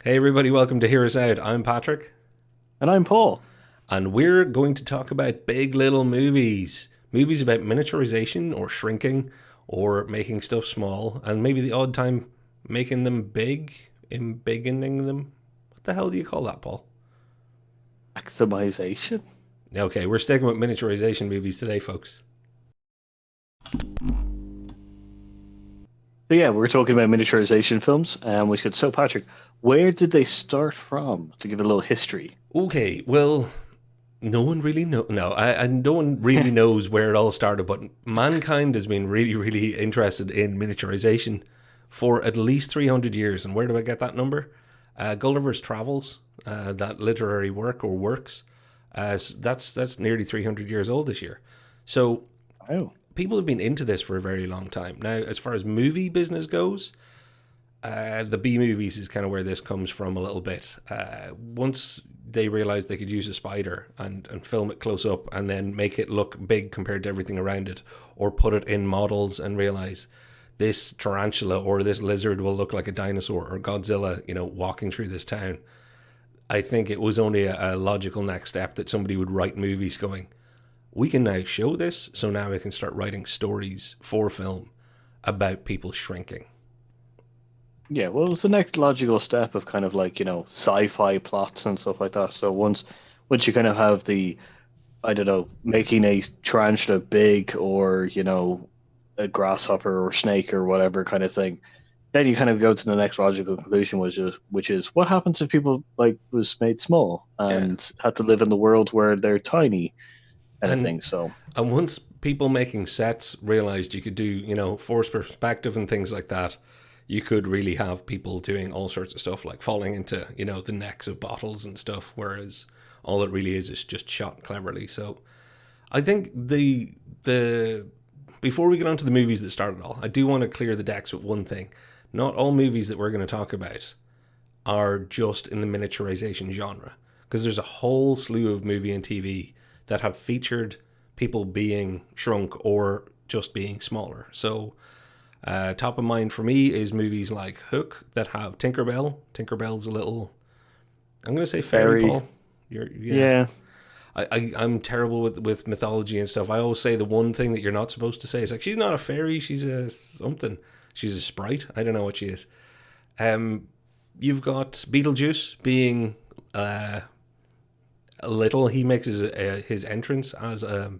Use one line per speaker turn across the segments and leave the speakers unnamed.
Hey everybody, welcome to Hear Us Out. I'm Patrick,
And I'm Paul.
and we're going to talk about big little movies. Movies about miniaturization or shrinking or making stuff small, and maybe the odd time making them big, embiggening them. What the hell do you call that, Paul?
Maximization.
Okay, we're sticking with miniaturization movies today, folks.
So yeah, we're talking about miniaturization films, and we could. So Patrick, where did they start from? To give a little history.
Okay, well, no one really know. No, no one really knows where it all started. But mankind has been really, really interested in miniaturization for at least 300 years. And where do I get that number? Gulliver's Travels, that literary work or works, that's nearly 300 years old this year. So
Oh,
people have been into this for a very long time. Now, as far as movie business goes, the B movies is kind of where this comes from a little bit. Once they realized they could use a spider and film it close up and then make it look big compared to everything around it, or put it in models and realize this tarantula or this lizard will look like a dinosaur or Godzilla, walking through this town. I think it was only a logical next step that somebody would write movies going, we can now show this, so now we can start writing stories for film about people shrinking.
yeah. Well, it was the next logical step of kind of like sci-fi plots and stuff like that. So once you kind of have the I don't know making a tarantula big or a grasshopper or snake or whatever kind of thing, then you kind of go to the next logical conclusion, which is what happens if people like was made small
Yeah.
and had to live in the world where they're tiny kind of
And
thing. So
And once people making sets realized you could do, forced perspective and things like that, you could really have people doing all sorts of stuff like falling into, the necks of bottles and stuff, whereas all it really is just shot cleverly. So I think the before we get on to the movies that started it all, I do want to clear the decks with one thing. Not all movies that we're going to talk about are just in the miniaturization genre, because there's a whole slew of movie and TV that have featured people being shrunk or just being smaller. So, top of mind for me is movies like Hook that have Tinkerbell. Tinkerbell's a little, I'm going to say fairy,
very,
Paul. Yeah.
yeah.
I'm terrible with mythology and stuff. I always say the one thing that you're not supposed to say is like, she's not a fairy, she's a something. She's a sprite. I don't know what she is. Um, you've got Beetlejuice being a little. He makes his entrance as a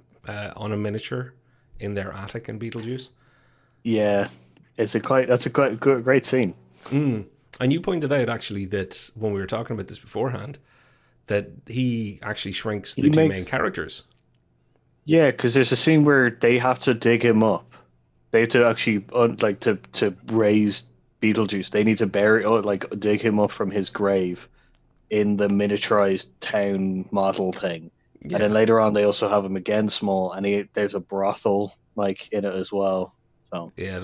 on a miniature in their attic in Beetlejuice.
Yeah, that's a quite good, great scene.
Mm. And you pointed out actually that when we were talking about this beforehand, that he actually shrinks the
He
two main
makes
characters.
Yeah, because there's a scene where they have to dig him up. They have to actually like to raise Beetlejuice. They need to bury like dig him up from his grave in the miniaturized town model thing. And then
Yeah,
later on, they also have him again small, and there's a brothel like in it as well. So
yeah.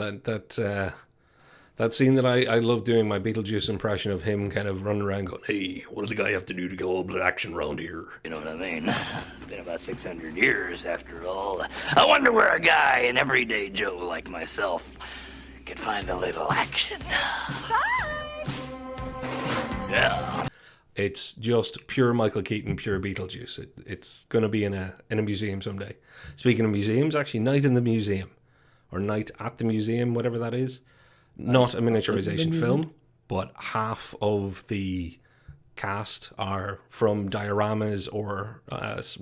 That scene that I love doing my Beetlejuice impression of him kind of running around going, "Hey, what does the guy have to do to get a little bit of action around here?"
You know what I mean? It's been about 600 years after all. I wonder where a guy, an everyday Joe like myself, can find a little action. Yeah.
It's just pure Michael Keaton, pure Beetlejuice. It's going to be in a museum someday. Speaking of museums, actually, Night in the Museum or Night at the Museum, whatever that is, not
nice.
a
That's it.
miniaturization film, but half of the cast are from dioramas or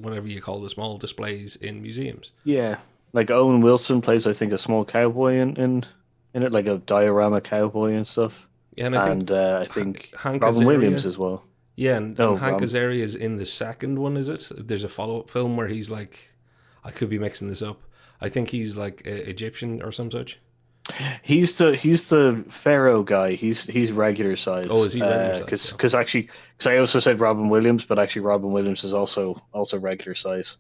whatever you call the small displays in museums.
Yeah, like Owen Wilson plays, I think, a small cowboy in it, like a diorama cowboy and stuff.
Yeah, and I think
And I think
Hank
Robin Williams
Azaria.
as well.
Yeah, and
No,
Hank Azaria is in the second one. Is it? There's a follow up film where he's like, I could be mixing this up. I think he's like Egyptian or some such.
he's the Pharaoh guy. He's regular
Oh,
size.
is he regular size?
Because
Okay.
actually, because I also said Robin Williams, but actually Robin Williams is also regular size.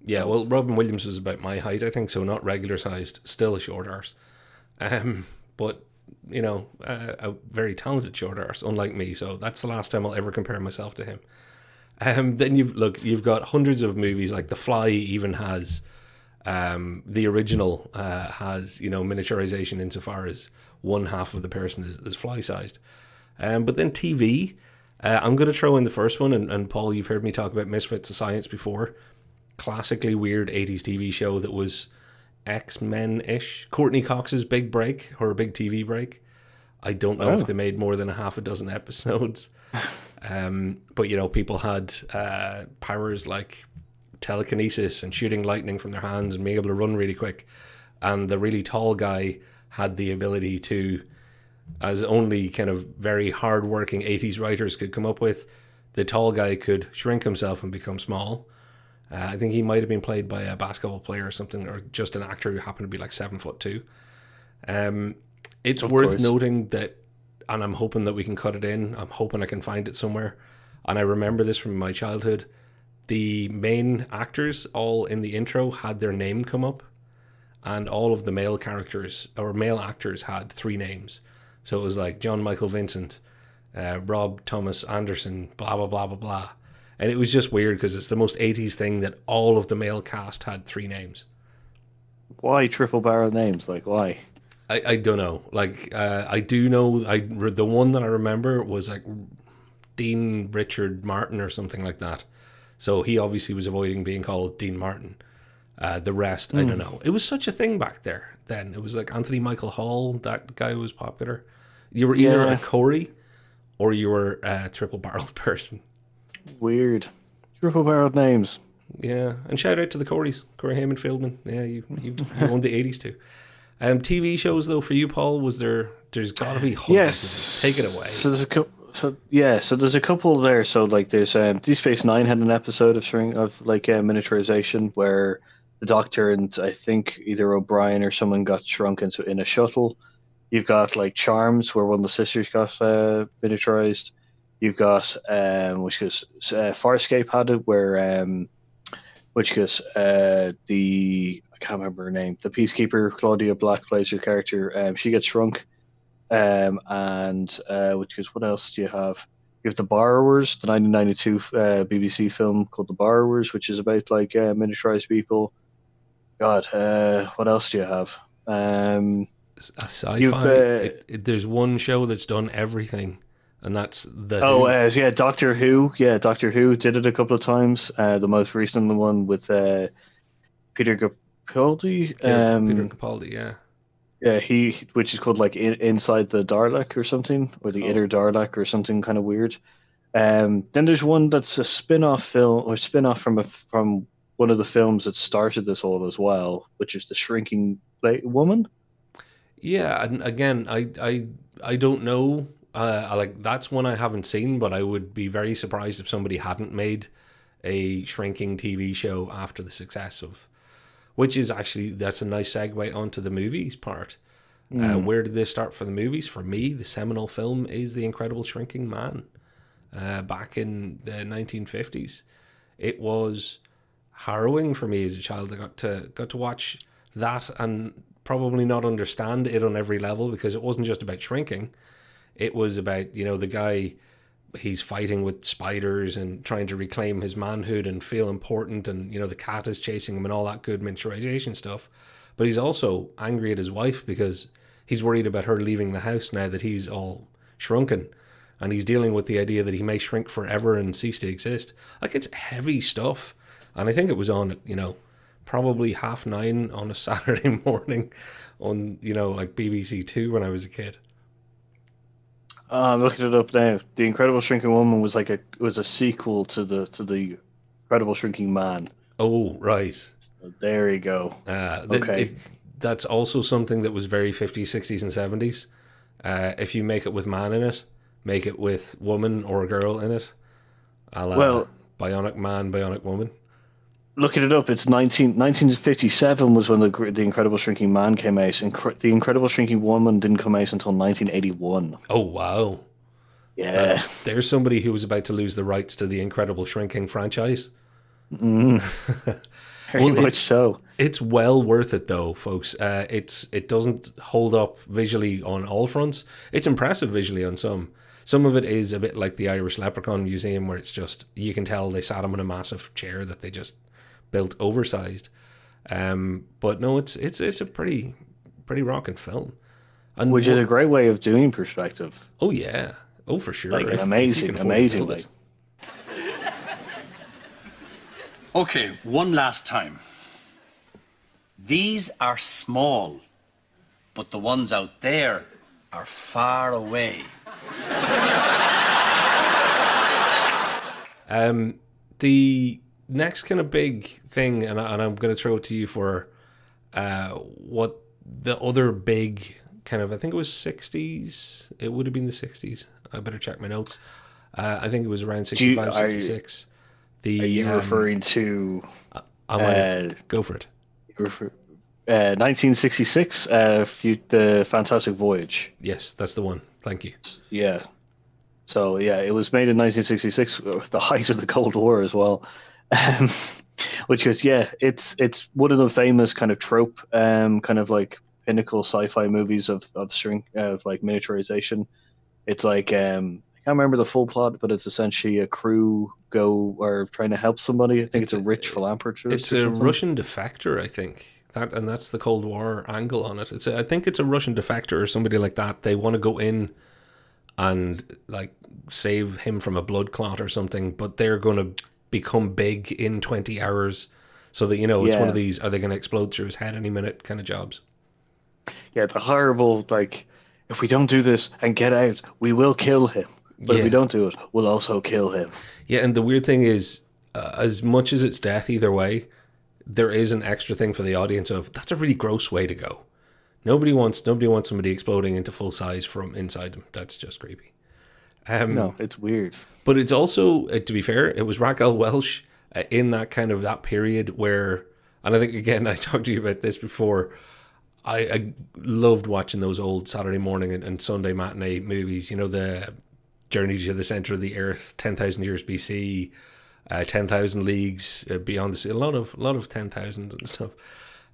Yeah,
So
well, Robin Williams was about my height, I think, so not regular sized, still a short arse. But a very talented short arse, unlike me. So that's the last time I'll ever compare myself to him. Then you've got hundreds of movies like The Fly. Even has the original has miniaturization insofar as one half of the person is fly sized. But then TV, I'm going to throw in the first one, and Paul, you've heard me talk about Misfits of Science before. Classically weird 80s TV show that was X-Men-ish. Courtney Cox's big break, or a big TV break. I don't know if they made more than a half a dozen episodes. But, you know, people had powers like telekinesis and shooting lightning from their hands and being able to run really quick. And the really tall guy had the ability to, as only kind of very hard-working 80s writers could come up with, the tall guy could shrink himself and become small. I think he might have been played by a basketball player or something, or just an actor who happened to be like 7'2". It's worth noting that, and I'm hoping that we can cut it in. I'm hoping I can find it somewhere. And I remember this from my childhood. The main actors, all in the intro, had their name come up. And all of the male characters, or male actors, had 3 names. So it was like John Michael Vincent, Rob Thomas Anderson, blah, blah, blah, blah, blah. And it was just weird because it's the most 80s thing that all of the male cast had 3 names.
Why triple barrel names? Like, why?
I don't know. Like, I do know, the one that I remember was like Dean Richard Martin or something like that. So he obviously was avoiding being called Dean Martin. The rest, I don't know. It was such a thing back there then. It was like Anthony Michael Hall, that guy was popular. You were either a Corey or you were a triple-barreled person.
Weird. Triple-barreled names.
Yeah, and shout out to the Coreys. Corey Heyman Fieldman. Yeah, you owned the 80s too. TV shows, though, for you, Paul, there's got to be hundreds of them. Take it away.
So there's a couple. So there's a couple there. So like there's Deep Space Nine had an episode of miniaturization where the Doctor and I think either O'Brien or someone got shrunk in a shuttle. You've got like Charms where one of the sisters got miniaturized. You've got Farscape had it where I can't remember her name. The Peacekeeper Claudia Black plays her character. She gets shrunk. What else do you have? You have The Borrowers, the 1992 BBC film called The Borrowers, which is about like miniaturized people. God, what else do you have?
A sci-fi. There's one show that's done everything, and that's
Doctor Who. Yeah, Doctor Who did it a couple of times. The most recent one with Peter Capaldi.
Peter Capaldi, yeah.
Yeah, which is called like Inside the Dalek or something, or the Inner Dalek or something kind of weird. Then there's one that's a spin-off film or spin-off from one of the films that started this all as well, which is The Shrinking Woman.
Yeah, and again, I don't know. That's one I haven't seen, but I would be very surprised if somebody hadn't made a shrinking TV show after the success of. Which is actually, that's a nice segue onto the movies part. Where did this start for the movies? For me, the seminal film is The Incredible Shrinking Man. Back in the 1950s. It was harrowing for me as a child. I got to watch that and probably not understand it on every level because it wasn't just about shrinking. It was about, the guy, he's fighting with spiders and trying to reclaim his manhood and feel important, and the cat is chasing him and all that good miniaturization stuff. But he's also angry at his wife because he's worried about her leaving the house now that he's all shrunken, and he's dealing with the idea that he may shrink forever and cease to exist. Like, it's heavy stuff, and I think it was on at probably 9:30 on a Saturday morning on like BBC Two when I was a kid.
I'm looking it up now. The Incredible Shrinking Woman was a sequel to the Incredible Shrinking Man.
Oh, right.
So there you go. Okay.
That's also something that was very 50s, 60s, and 70s. If you make it with man in it, make it with woman or a girl in it. Bionic Man, Bionic Woman.
Looking it up, it's 1957 was when the Incredible Shrinking Man came out. The Incredible Shrinking Woman didn't come out until 1981.
Oh, wow.
Yeah.
There's somebody who was about to lose the rights to the Incredible Shrinking franchise.
Very much so.
It's well worth it, though, folks. It doesn't hold up visually on all fronts. It's impressive visually on some. Some of it is a bit like the Irish Leprechaun Museum, where it's just, you can tell they sat him in a massive chair that they just built oversized. But no, it's a pretty rocking film.
Which is a great way of doing perspective.
Oh, yeah. Oh, for sure.
Like an
If you
amazing,
can afford to build
like.
Okay, one last time. These are small, but the ones out there are far away.
The next kind of big thing, and I'm going to throw it to you for what the other big kind of, I think it was 60s. It would have been the 60s. I better check my notes. I think it was around 65, 66.
Are you referring to...
Go for it.
1966, the Fantastic Voyage.
Yes, that's the one. Thank you.
Yeah. So yeah, it was made in 1966, the height of the Cold War as well. Um, which is it's one of the famous kind of trope, kind of like pinnacle sci-fi movies of like miniaturization. It's like I can't remember the full plot, but it's essentially a crew trying to help somebody. I think it's a rich philanthropist.
It's a Russian defector, I think. That's the Cold War angle on it. I think it's a Russian defector or somebody like that. They want to go in and like save him from a blood clot or something, but they're going to become big in 20 hours. So that, it's one of these, are they going to explode through his head any minute kind of jobs?
Yeah, it's a horrible, like, if we don't do this and get out, we will kill him. But if we don't do it, we'll also kill him. Yeah,
and the weird thing is, as much as it's death either way, there is an extra thing for the audience of, that's a really gross way to go. Nobody wants somebody exploding into full size from inside them. That's just creepy.
No, it's weird.
But it's also, to be fair, it was Raquel Welch in that kind of that period where, and I think again I talked to you about this before. I loved watching those old Saturday morning and Sunday matinee movies. The Journey to the Center of the Earth, 10,000 Years BC, 10,000 Leagues Beyond the Sea. A lot of 10,000s and stuff.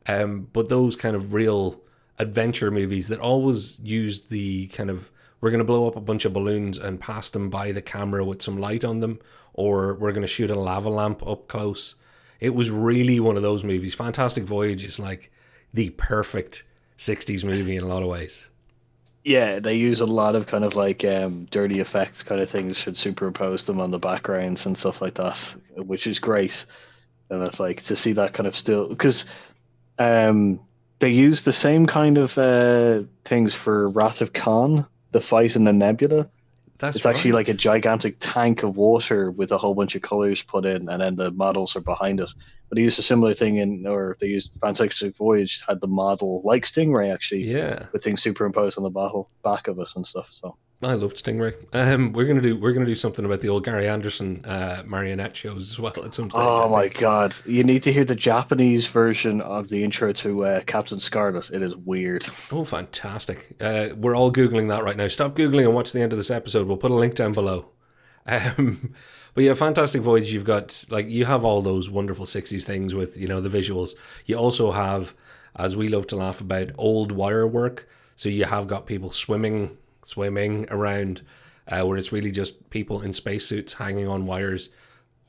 But those kind of real adventure movies that always used the kind of, we're going to blow up a bunch of balloons and pass them by the camera with some light on them, or we're going to shoot a lava lamp up close. It was really one of those movies. Fantastic Voyage is like the perfect 60s movie in a lot of ways.
Yeah, they use a lot of kind of like dirty effects kind of things, should superimpose them on the backgrounds and stuff like that, which is great. And it's like to see that kind of still, because they use the same kind of things for Wrath of Khan, the fight in the nebula. It's actually like a gigantic tank of water with a whole bunch of colors put in, and then the models are behind it. But they used a similar thing they used Fantastic Voyage, had the model like Stingray actually, with things superimposed on the back of it and stuff. So
I loved Stingray. We're gonna do something about the old Gary Anderson marionette shows as well at some stage.
Oh my god, you need to hear the Japanese version of the intro to Captain Scarlet. It is weird.
Oh, fantastic! We're all googling that right now. Stop googling and watch the end of this episode. We'll put a link down below. But yeah, Fantastic Voyage. You have all those wonderful 60s things with the visuals. You also have, as we love to laugh about, old wire work. So you have got people swimming around, where it's really just people in spacesuits hanging on wires,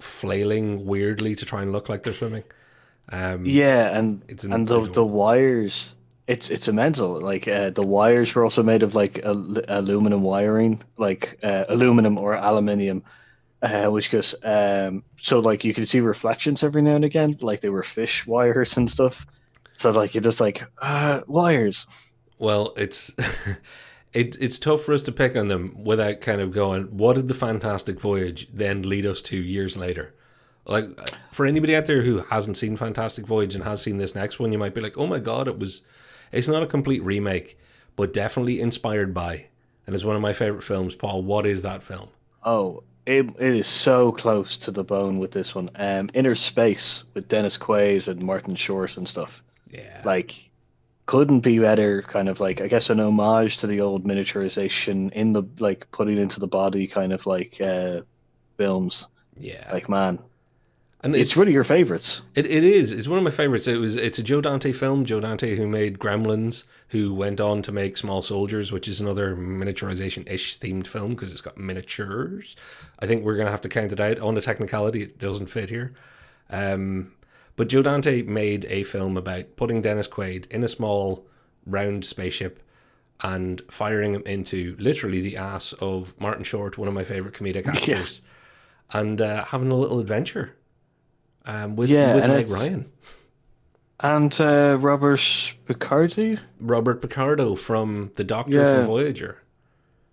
flailing weirdly to try and look like they're swimming.
The wires, it's mental. Like the wires were also made of like aluminum wiring, like aluminum or aluminium, which goes so like you can see reflections every now and again, like they were fish wires and stuff. So like you're just like wires.
Well, it's it's tough for us to pick on them without kind of going, what did the Fantastic Voyage then lead us to years later? Like, for anybody out there who hasn't seen Fantastic Voyage and has seen this next one, you might be like, oh my god, it's not a complete remake, but definitely inspired by, and it's one of my favorite films. Paul, what is that film?
Oh, it is so close to the bone with this one. Inner Space with Dennis Quaid and Martin Short and stuff.
Yeah.
Like, couldn't be better, kind of like, I guess, an homage to the old miniaturization in the, like, putting into the body kind of like films.
Yeah.
Like, man.
And
it's really your favorites.
It is. It's one of my favorites. It's a Joe Dante film. Joe Dante, who made Gremlins, who went on to make Small Soldiers, which is another miniaturization-ish themed film because it's got miniatures. I think we're going to have to count it out on the technicality. It doesn't fit here. But Joe Dante made a film about putting Dennis Quaid in a small round spaceship and firing him into literally the ass of Martin Short, one of my favorite comedic actors, and having a little adventure with
and
Meg Ryan.
And Robert Picardi?
Robert Picardo from The Doctor from
Yeah.
Voyager.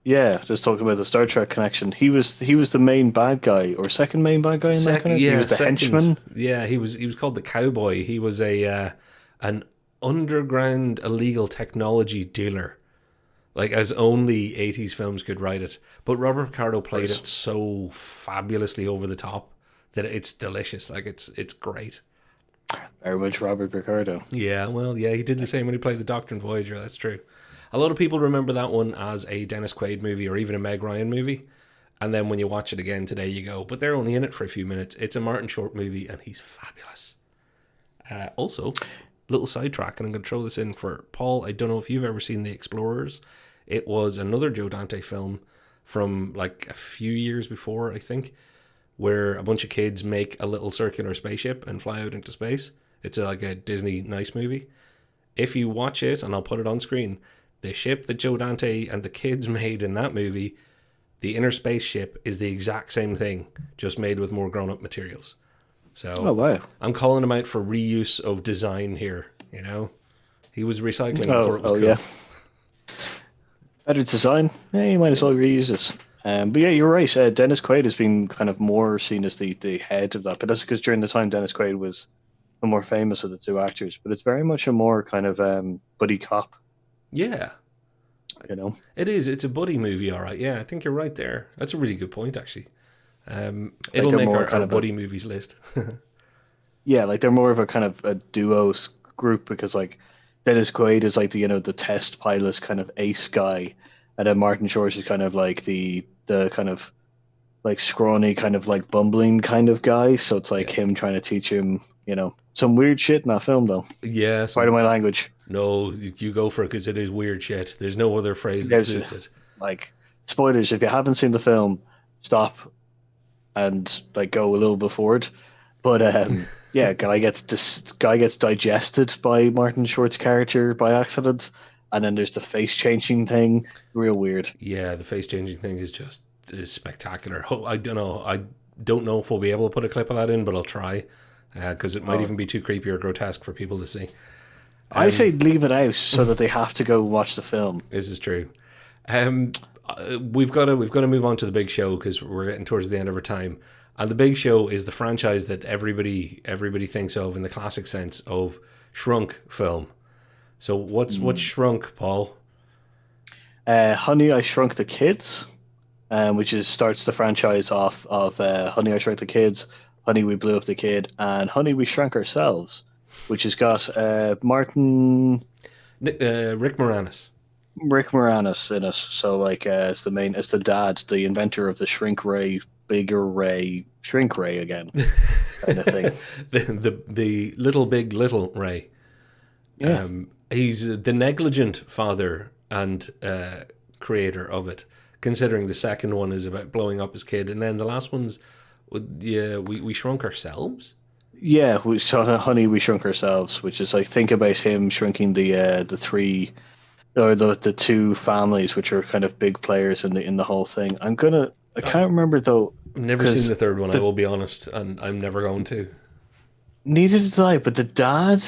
Yeah, just talking about the Star Trek connection. He was the main bad guy or second main bad guy in that kind of. He was the henchman.
Yeah, he was called the Cowboy. He was an underground illegal technology dealer, like as only 80s films could write it. But Robert Picardo played it so fabulously over the top that it's delicious. Like it's great.
Very much Robert Picardo.
Yeah, well, yeah, he did the same when he played the Doctor in Voyager. That's true. A lot of people remember that one as a Dennis Quaid movie or even a Meg Ryan movie. And then when you watch it again today, you go, but they're only in it for a few minutes. It's a Martin Short movie, and he's fabulous. Also, little sidetrack, and I'm going to throw this in for Paul. I don't know if you've ever seen The Explorers. It was another Joe Dante film from like a few years before, I think, where a bunch of kids make a little circular spaceship and fly out into space. It's like a Disney nice movie. If you watch it, and I'll put it on screen, the ship that Joe Dante and the kids made in that movie, the inner spaceship, is the exact same thing, just made with more grown-up materials. So
Oh wow!
I'm calling him out for reuse of design here. You know, he was recycling before it was cool.
Yeah. Better design. Yeah, you might as well reuse it. But yeah, you're right. Dennis Quaid has been kind of more seen as the head of that, but that's because during the time Dennis Quaid was the more famous of the two actors. But it's very much a more kind of buddy cop.
Yeah,
You know,
it is. It's a buddy movie, all right. Yeah, I think you're right there. That's a really good point, actually. It'll make our buddy movies list.
yeah, like they're more of a kind of a duo group because like Dennis Quaid is like the test pilot kind of ace guy, and then Martin Short is kind of like the kind of like scrawny kind of like bumbling kind of guy. So it's like him trying to teach him some weird shit in that film though.
Yeah,
Pardon my language.
No, you go for it because it is weird shit. There's no other phrase that suits it.
Like spoilers, if you haven't seen the film, stop and like go a little bit forward. But yeah, guy gets digested by Martin Short's character by accident, and then there's the face changing thing. Real weird.
Yeah, the face changing thing is spectacular. I don't know. I don't know if we'll be able to put a clip of that in, but I'll try because it might even be too creepy or grotesque for people to see.
I say leave it out so that they have to go watch the film.
This is true. We've got to move on to the big show because we're getting towards the end of our time. And the big show is the franchise that everybody thinks of in the classic sense of Shrunk film. So what's Shrunk, Paul?
Honey, I Shrunk the Kids, which starts the franchise off of Honey, I Shrunk the Kids, Honey, We Blew Up the Kid, and Honey, We Shrank Ourselves, which has got
Rick Moranis.
Rick Moranis in it. So like it's the dad, the inventor of the Shrink Ray, Bigger Ray, Shrink Ray again kind of thing.
the little big little Ray.
Yeah.
He's the negligent father and creator of it, considering the second one is about blowing up his kid, and then the last one's we shrunk ourselves.
Yeah, Honey, We Shrunk Ourselves, which is like think about him shrinking the three or the two families, which are kind of big players in the whole thing. I can't remember though.
I've never seen the third one. I will be honest, and I'm never going to.
Neither did I. But the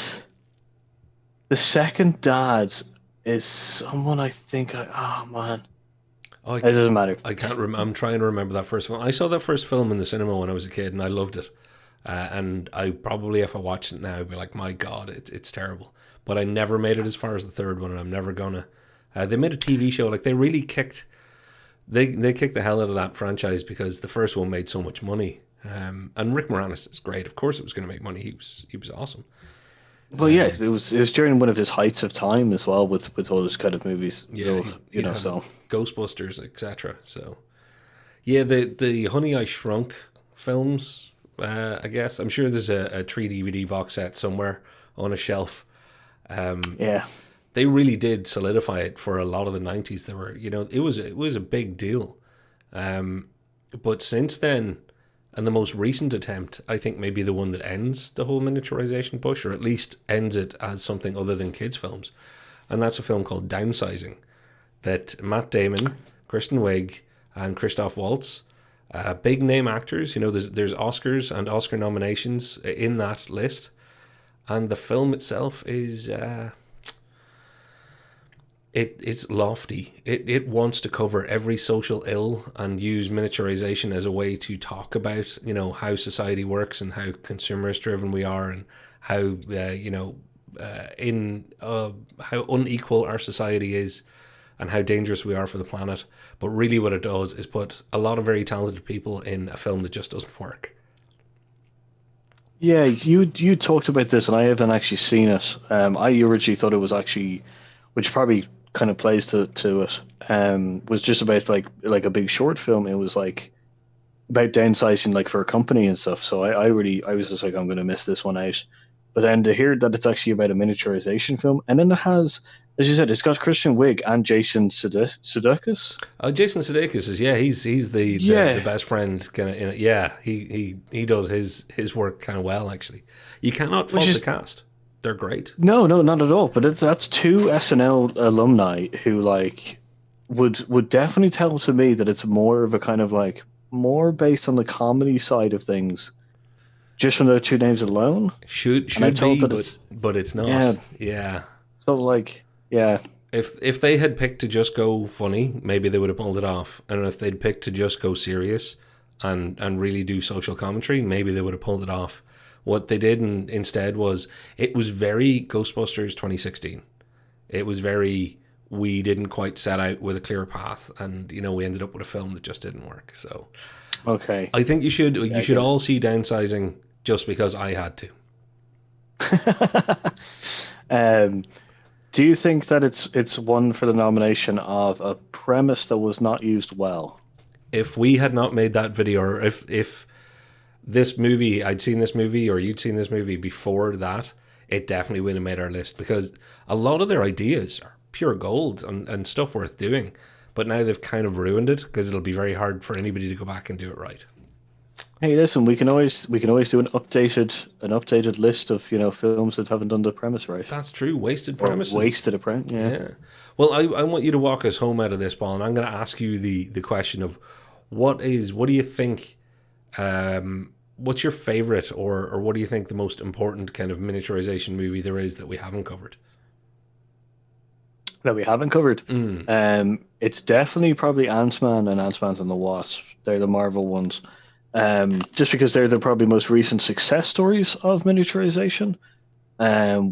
second dad is someone I think. Man. It doesn't matter.
I can't remember. I'm trying to remember that first film. I saw that first film in the cinema when I was a kid, and I loved it. And I probably, if I watched it now, I'd be like, my God, it's terrible. But I never made it as far as the third one, and I'm never gonna. They made a TV show. Like they really kicked. They kicked the hell out of that franchise because the first one made so much money. And Rick Moranis is great. Of course, it was going to make money. He was awesome.
Well, yeah, it was during one of his heights of time as well with all those kind of movies.
Yeah,
so
Ghostbusters, etc. So, yeah, the Honey I Shrunk films. I guess I'm sure there's a 3 DVD box set somewhere on a shelf.
Yeah,
they really did solidify it for a lot of the 90s. They were, it was a big deal. But since then, and the most recent attempt, I think maybe the one that ends the whole miniaturization push, or at least ends it as something other than kids films. And that's a film called Downsizing, that Matt Damon, Kristen Wiig, and Christoph Waltz, big name actors. You know, there's Oscars and Oscar nominations in that list, and the film itself is it's lofty. It wants to cover every social ill and use miniaturization as a way to talk about, you know, how society works and how consumerist driven we are, and how how unequal our society is and how dangerous we are for the planet. But really what it does is put a lot of very talented people in a film that just doesn't work.
Yeah, you talked about this, and I haven't actually seen it. I originally thought it was actually, which probably kind of plays to it, was just about like a big short film. It was like about downsizing, like for a company and stuff. So I was just like, I'm going to miss this one out. But then to hear that it's actually about a miniaturization film, and then it has, as you said, it's got Christian Wiig and Jason Sudeikis.
Jason Sudeikis is he's the best friend kind of in it. Yeah, he does his work kind of well, actually. You cannot fault the cast. They're great.
No, not at all. But that's two SNL alumni who like would definitely tell to me that it's more of a kind of like more based on the comedy side of things, just from those two names alone.
Should be, but it's not. Yeah.
So like, yeah.
If they had picked to just go funny, maybe they would have pulled it off. And if they'd picked to just go serious and really do social commentary, maybe they would have pulled it off. What they did instead was, it was very Ghostbusters 2016. It was very, we didn't quite set out with a clear path, and you know, we ended up with a film that just didn't work. So,
okay,
I think you should all see Downsizing just because I had
to. Do you think that it's one for the nomination of a premise that was not used well?
If we had not made that video, or if this movie, I'd seen this movie, or you'd seen this movie before that, it definitely would have made our list, because a lot of their ideas are pure gold and stuff worth doing. But now they've kind of ruined it, because it'll be very hard for anybody to go back and do it right.
Hey, listen, we can always do an updated list of, you know, films that haven't done the premise right.
That's true. Wasted premises.
Wasted a premise. Yeah.
Well, I want you to walk us home out of this, Paul, and I'm going to ask you the question of what do you think? What's your favorite, or what do you think the most important kind of miniaturization movie there is that we haven't covered?
That we haven't covered. It's definitely probably Ant-Man and Ant-Man and the Wasp. They're the Marvel ones. Just because they're the probably most recent success stories of miniaturization.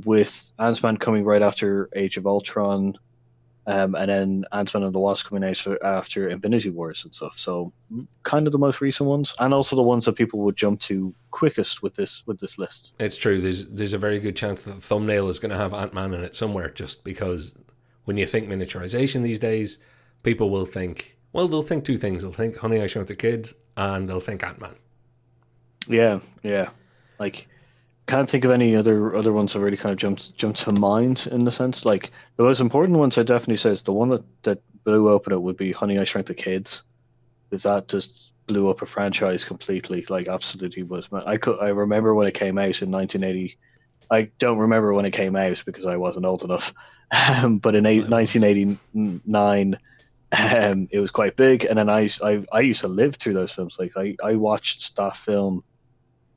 With Ant-Man coming right after Age of Ultron, and then Ant-Man and the Wasp coming out after Infinity Wars and stuff. So kind of the most recent ones, and also the ones that people would jump to quickest with this list.
It's true. There's a very good chance that the thumbnail is going to have Ant-Man in it somewhere, just because when you think miniaturization these days, people will think, well, they'll think two things. They'll think Honey, I Shrunk the Kids, and they'll think Ant-Man. Yeah.
Like, can't think of any other ones that really kind of jumped to mind in the sense. Like, the most important ones, I definitely says the one that blew open it would be Honey, I Shrunk the Kids, because that just blew up a franchise completely. Like, absolutely was. I remember when it came out in 1980. I don't remember when it came out because I wasn't old enough. But in 1989, it was quite big. And then I used to live through those films. Like, I watched that film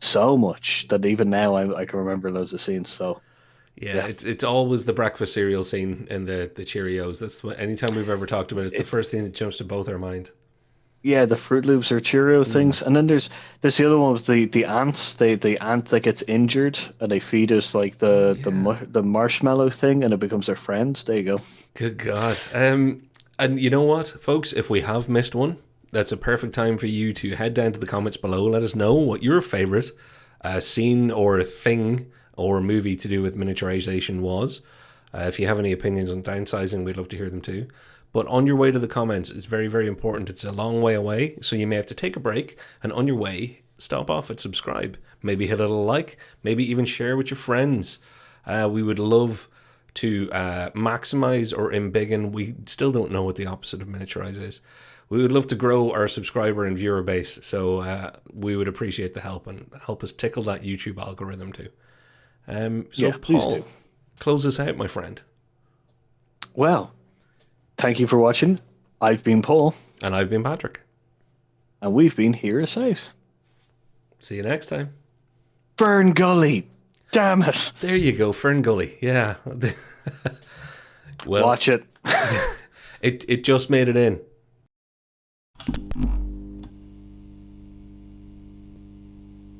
so much that even now I can remember loads of scenes. So
yeah. It's always the breakfast cereal scene in the Cheerios. That's what, anytime we've ever talked about it, it's the first thing that jumps to both our mind. Yeah,
the Fruit Loops or Cheerios things. And then there's the other one with the ants. The ant that gets injured and they feed us like the marshmallow thing, and it becomes their friends. There you go.
Good God. And you know what, folks? If we have missed one, that's a perfect time for you to head down to the comments below. Let us know what your favorite scene or thing or movie to do with miniaturization was. If you have any opinions on downsizing, we'd love to hear them too. But on your way to the comments, it's very, very important. It's a long way away, so you may have to take a break. And on your way, stop off and subscribe. Maybe hit a little like. Maybe even share with your friends. We would love to maximize or embiggen. We still don't know what the opposite of miniaturize is. We would love to grow our subscriber and viewer base, so we would appreciate the help and help us tickle that YouTube algorithm too. So,
yeah,
Paul, close us out, my friend.
Well, thank you for watching. I've been Paul,
And I've been Patrick.
and we've been Here to Save.
See you next time.
Fern Gully. Damn it.
There you go, Fern Gully. Yeah. Well,
Watch it.
it just made it in.